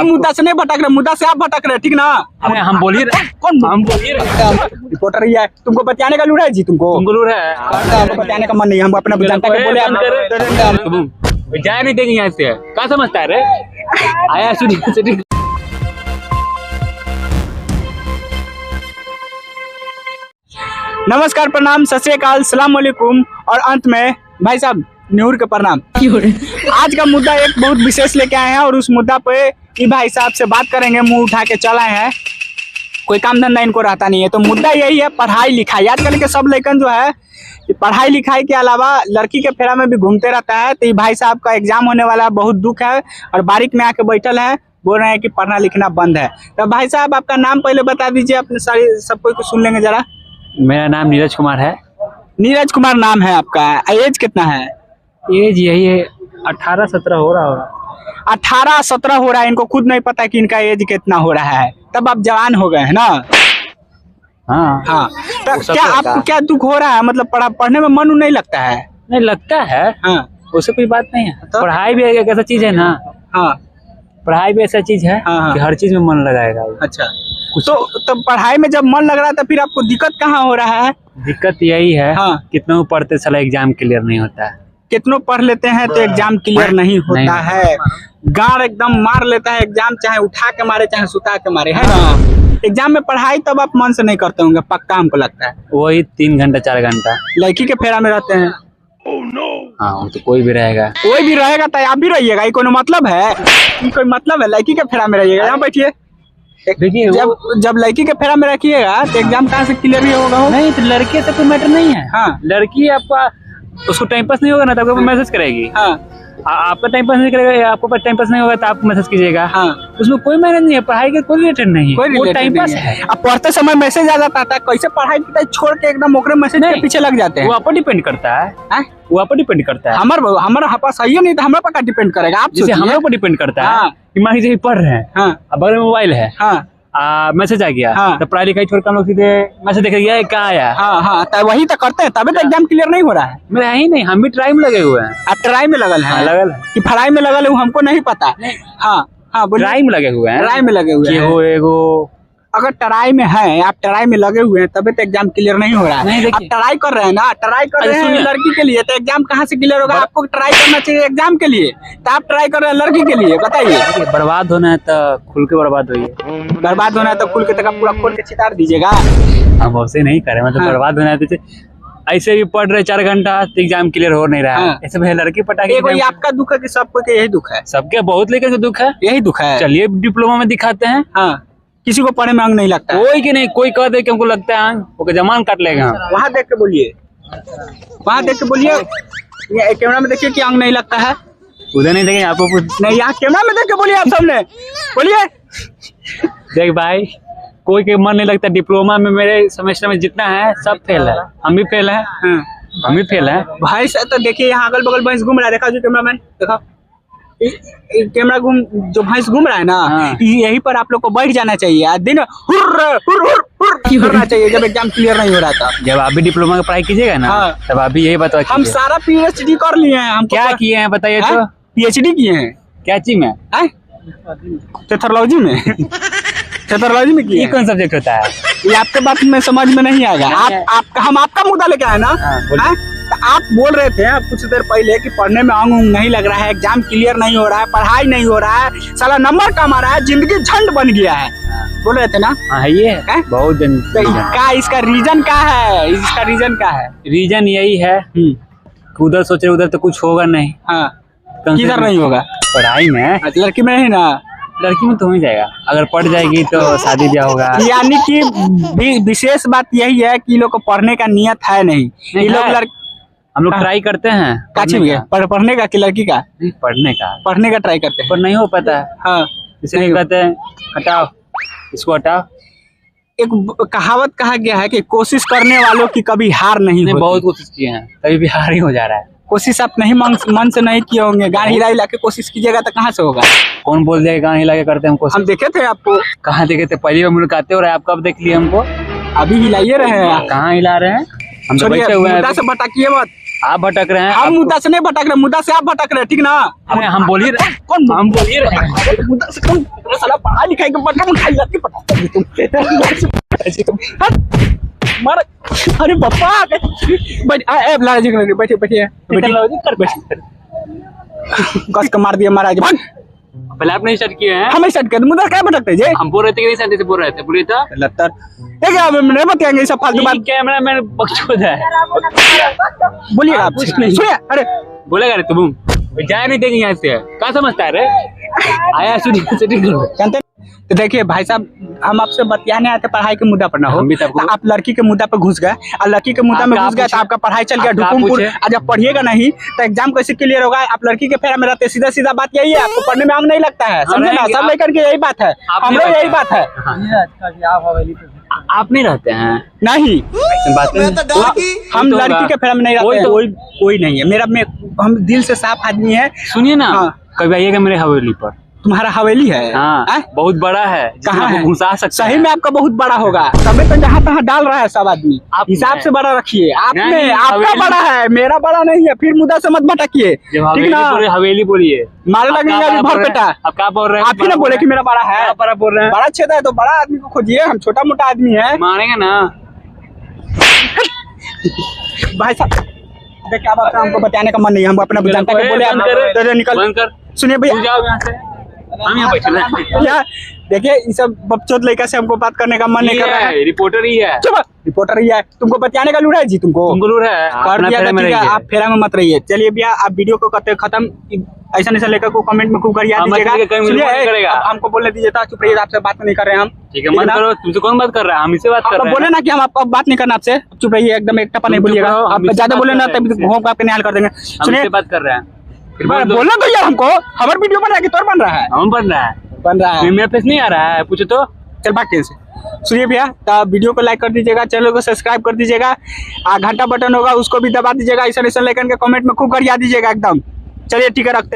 हम मुद्दा से नहीं भटक रहे, मुद्दा से आप भटक रहे, ठीक ना? हम बोल ही रहे, कौन हम बोल ही रहे। रिपोर्टर ही है, तुमको बचाने का लूड़ा है जी, तुमको गुरूर है, हमको बचाने का मन नहीं, हम अपना जनता को बोले जाए नहीं देंगे यहाँ से। क्या समझता है रे? आया सुनिए। नमस्कार, प्रणाम, सत श्री अकाल, सलाम वालेकुम और अंत में भाई साहब न्यूर के प्रणाम। आज का मुद्दा एक बहुत विशेष लेके आए हैं और उस मुद्दा पे ये भाई साहब से बात करेंगे। मुंह उठा के चल आए हैं, कोई काम धंधा इनको रहता नहीं है। तो मुद्दा यही है, पढ़ाई लिखाई। आजकल के सब लड़कन जो है पढ़ाई लिखाई के अलावा लड़की के फेरा में भी घूमते रहता है। तो ये भाई साहब का एग्जाम होने वाला, बहुत दुख है और बारीक में आके बैठल है, बोल रहे हैं कि पढ़ना लिखना बंद है। तो भाई साहब आपका नाम पहले बता दीजिए, अपने सारी सब कोई को सुन लेंगे जरा। मेरा नाम नीरज कुमार है। नीरज कुमार नाम है आपका। एज कितना है? एज यही है 18-17 हो रहा होगा। 18-17 हो रहा है। इनको खुद नहीं पता कि इनका एज कितना हो रहा है, तब आप जवान हो गए हैं ना? हाँ हाँ। तो क्या आपको क्या दुख हो रहा है? मतलब पढ़ने में मन नहीं लगता है? नहीं लगता है। हाँ, उससे कोई बात नहीं है। तो? पढ़ाई भी एक ऐसा चीज है ना। हाँ, पढ़ाई भी ऐसा चीज है हाँ। कि हर चीज में मन लगाएगा। अच्छा। तो पढ़ाई में जब मन लग रहा था, फिर आपको दिक्कत कहाँ हो रहा है? दिक्कत यही है, हाँ। कितना पढ़ते साला एग्जाम क्लियर नहीं होता है। कितनों पढ़ लेते हैं तो एग्जाम क्लियर नहीं होता है। गाड़ एकदम मार लेता है एग्जाम, चाहे उठा के मारे चाहे सुता के मारे, है ना? एग्जाम में पढ़ाई तब आप मन से नहीं करते होंगे, पक्का हमको लगता है। वही 3 घंटा 4 घंटा लड़की के फेरा में रहते हैं। हाँ, वो तो कोई भी रहेगा। कोई भी रहेगा तो आप भी रहिएगा। ये कोई मतलब है? ये कोई मतलब है? लड़की के फेरा में रहिएगा। यहाँ बैठिए। देखिए जब लड़की के फेरा में रखिएगा तो एग्जाम कहाँ से क्लियर ही होगा? नहीं, तो लड़के से कोई मैटर नहीं है। हाँ। लड़की आपका उसको टाइम पास नहीं होगा ना, तब आपको मैसेज करेगी। हाँ। आपका टाइम पास नहीं करेगा, आपको पास टाइम पास नहीं होगा तो आप मैसेज कीजिएगा। हाँ। उसमें कोई मैनेज नहीं है, पढ़ाई के कोई रिलेटेड नहीं है, कोई वो टाइम पास है। अब पढ़ते समय मैसेज आ जाता था, कैसे पढ़ाई छोड़ के एकदम ओकरे मैसेज के पीछे लग जाते हैं? वो आप पर डिपेंड करता है। वो आप पर डिपेंड करता है। हमारा पास सही है नहीं तो हमारे पर डिपेंड करेगा। आप जैसे हमारे ऊपर डिपेंड करता है कि मान लीजिए पढ़ रहे हैं, हाँ, अब बगल में मोबाइल है, हाँ, मैसेज आ गया, हाँ। तो पढ़ाई लिखाई छोड़कर हम लोग सीधे मैसेज देख लिया क्या आया। हाँ, हाँ, तो वही तो करते हैं, तभी तो एग्जाम क्लियर नहीं हो रहा है। मेरा है ही नहीं, हम भी ट्राई में लगे हुए हैं। आप ट्राई में लगल है? लगल है कि पढ़ाई में लगल है हमको नहीं पता। हाँ, हाँ, बोलिए। ट्राई में लगे हुए हैं। ट्राई में लगे हुए हैं। एगो अगर ट्राई में है, आप ट्राई में लगे हुए हैं, तभी तो एग्जाम क्लियर नहीं हो रहा है। नहीं, आप ट्राई कर रहे हैं ना, ट्राई कर रहे हैं लड़की के लिए, तो एग्जाम कहाँ से क्लियर होगा? आपको ट्राई करना चाहिए एग्जाम के लिए, तो आप ट्राई कर रहे हैं लड़की के लिए। बताइए, बर्बाद होना है तो खुल के बर्बाद होइए। बर्बाद होना है तो खुल के तक पूरा खोल के चितार दीजिएगा। हम वैसे नहीं करें, मतलब बर्बाद होना है तो ऐसे भी पढ़ रहे 4 घंटा तो एग्जाम क्लियर हो नहीं रहा है। ऐसे में लड़की पटाखे। ये आपका दुख है कि सबको के यही दुख है? सबके बहुत लेकर दुख है, यही दुख है। चलिए डिप्लोमा में दिखाते हैं। हाँ, किसी को पढ़े में अंग नहीं लगता? कोई कि नहीं, कोई कह दे कि हमको लगता है अंग, ओके जमान काट लेगा। वहाँ देख के बोलिए, वहाँ देख के बोलिए। कैमरा में देखिए कि अंग नहीं लगता है। उधर नहीं देखेंगे आपको नहीं, यहाँ कैमरा में देख के बोलिए। आप सबने बोलिए। देख भाई, कोई के मन नहीं लगता। डिप्लोमा में मेरे सेमेस्टर में जितना है सब फेल है, हम भी फेल है। हम भी फेल है भाई साहब। तो देखिए यहाँ अगल बगल भैंस घूम रहा है, देखा जो कैमरा मैन, देखा कैमरा जो भैंस घूम रहा है ना, यही पर आप लोग को बैठ जाना चाहिए। दिन करना चाहिए जब एग्जाम क्लियर नहीं हो रहा था। जब आप भी डिप्लोमा की पढ़ाई कीजिएगा ना, तब आप भी यही बताओ। हम सारा PhD कर लिए हैं। हम क्या किए हैं बताइए तो? PhD किए हैं। क्या चीज में? पैथोलॉजी में। पैथोलॉजी में किए। ये कौन सब्जेक्ट होता है? ये आपके बात में समझ में नहीं आएगा। हम आपका मुद्दा लेके आए ना। तो आप बोल रहे थे कुछ देर पहले कि पढ़ने में अंग नहीं लग रहा है, एग्जाम क्लियर नहीं हो रहा है, पढ़ाई नहीं हो रहा है, साला नंबर कम आ रहा है, जिंदगी झंड बन गया है, बोल रहे थे ना? हाँ, ये बहुत दिन। क्या इसका रीजन क्या है? इसका रीजन क्या है? रीजन यही है कि उधर सोच रहे उधर तो कुछ होगा नहीं। हाँ, किधर नहीं होगा? पढ़ाई में। लड़की में नहीं ना? लड़की में तो हो ही जाएगा, अगर पढ़ जाएगी तो शादी ब्याह होगा। यानी कि विशेष बात यही है कि लोग को पढ़ने का नियत है नहीं। ये लोग हम लोग ट्राई करते हैं पढ़ने का कि लड़की का? पढ़ने का ट्राई करते हैं, पर नहीं हो पाता है। हाँ, इसलिए कहते हैं हटाओ इसको, हटाओ। एक कहावत कहा गया है कि कोशिश करने वालों की कभी हार नहीं होती। बहुत कोशिश किए हैं, कभी भी हार ही हो जा रहा है। कोशिश आप नहीं मन से नहीं किए होंगे। गाँव हिला हिला के कोशिश कीजिएगा तो कहाँ से होगा? कौन बोल दिया गाँव हिला के करते हैं कोशिश? हम देखे थे आपको। कहाँ देखे थे? पहली बार मुलाकात हो रहा है, आप कब देख लिए हमको? अभी हिलाइए रहे हैं। कहाँ हिला रहे हैं? हम तो बैठे हुए हैं। से भटकिए मत। आप भटक रहे हैं। हम मुद्दा से नहीं भटक रहे, मुद्दा से आप भटक रहे हैं, ठीक ना? अरे हम बोल ही रहे हैं। कौन हम बोल ही रहे हैं। अरे मुद्दा से कौन साला पढ़ाई लिखाई के बटन उठाई जाती पढ़ाई तुम हट, मार। अरे बापा बैठ ए लड़ाई झगड़ा बैठिए बैठिए बैठिए कस के मार दिया महाराज। भाग पहले आपने स्टार्ट किए हैं। हम स्टार्ट कर मुद्दा क्या भटकते जे हम बोल रहे थे कि नहीं शांति से बोल रहे थे, बोलिए तो। लत्तर एक अब नहीं बताएंगे ये सब फालतू बात। कैमरा मैन बकचोद है। बोलिएगा आप कुछ नहीं। सुनिए। अरे बोलेगा रे तुम जाए नहीं देंगे यहाँ से, क्या समझता है रे? आया सुनिए। तो देखिए भाई साहब, हम आपसे बतियाने आए थे पढ़ाई के मुद्दा पर ना हो, हम भी तो आपको- तो आप लड़की के मुद्दा पर घुस गए और लड़की के मुद्दा में आपका घुस गए तो पूछे- आपका पढ़ाई चल गया आपका ढुकुमपुर। पूछे- और जब पढ़िएगा नहीं तो एग्जाम कैसे क्लियर होगा? आप लड़की के फेरा में रहते, सीधा सीधा बात यही है, आपको पढ़ने में आम नहीं लगता है, समझे ना? सब लेकर के यही बात है, आप हम नहीं लोग यही रहते बात है। आप नहीं रहते हैं। नहीं बात हम लड़की के फेरा में नहीं रहते, कोई नहीं है मेरा, मैं हम दिल से साफ आदमी है। सुनिए ना, हाँ। कभी आइएगा मेरे हवेली पर। तुम्हारा हवेली है? हाँ, हैं? बहुत बड़ा है, जिसमें कहाँ आपको है? घुसा सकते सही हैं। में आपका बहुत बड़ा होगा, तभी तो जहाँ तहाँ डाल रहा है सब आदमी। आप हिसाब में। से बड़ा रखिए, आप में नहीं, आपका हवेली- बड़ा है, मेरा बड़ा नहीं है, फिर मुद्दा से मत भटकिए, जब ठीक हवेली ना? बोलिए, हवेली बोलिए। मारे आप लगेंगे क्या अभी बड़ा भर बोल रहे पेटा। हैं? आप क्या बोल रहे हैं? आप ही ना बोले कि मेरा बड़ा है। क्या बड़ा बोल रहे हैं? बड़ा छेदा है तो बड़ा आदमी को खोजिए, हम छोटा मोटा आदमी है। मारेंगे ना। भाई साहब देखिए, अब आपका हमको बताने का मन नहीं है, हम अपना जनता को बोले बंद कर, आप निकल। बंद कर। सुनिए तू भैया, जाओ यहाँ से, हम यहाँ बैठे हैं। भैया देखिए, ये सब बकचोद लड़का से हमको बात करने का मन नहीं कर रहा है। रिपोर्टर ही है। चुप, रिपोर्टर ही है, तुमको बतियाने का लूड़ा है जी तुमको। तुमको लूट है, कर अपना दिया फेरे तो में ठीक है, रहिए। आप फेरा में मत रहिए। चलिए भैया, आप वीडियो को करते खत्म। ऐसा नहीं लेकर को कमेंट में खूब करिया हम दीजिएगा। ऐसे कहीं सुनिए, नहीं करेगा। अब हमको बोलने दीजिए था, चुप रहिए, आपसे बात नहीं कर रहे हैं हम। ठीक है, मत ना? करो। तुमसे कौन बात कर रहा है? हम इससे बात कर आप रहे हैं। बोले ना कि हम आपको बात नहीं करना आपसे, चुप रहिए, एकदम एक टपा नहीं तुम चुप बोलिएगा। रहो, हम आप इससे ज्यादा बात बोले ना कर रहे तभी हैं, घोंप आपके निहाल कर देंगे। हम सुनिए, इससे बात कर रहे हैं। फिर बोल दो। बोलना तो यार हमको, हमारे वीडियो बन रहा है कि तोर बन रहा है? हम बन रहा है। बन रहा है। मेरा फेस नहीं आ रहा है, पूछो तो। चल बात कैसे? सुनिए भैया, तो वीडियो को लाइक कर दीजिएगा, चैनल को सब्सक्राइब कर दीजिएगा, घंटा बटन होगा उसको भी दबा दीजिएगा, ऐसा लेकर के कमेंट में खूब गरिया दीजिएगा एकदम। चलिए ठीक है, रखते हैं।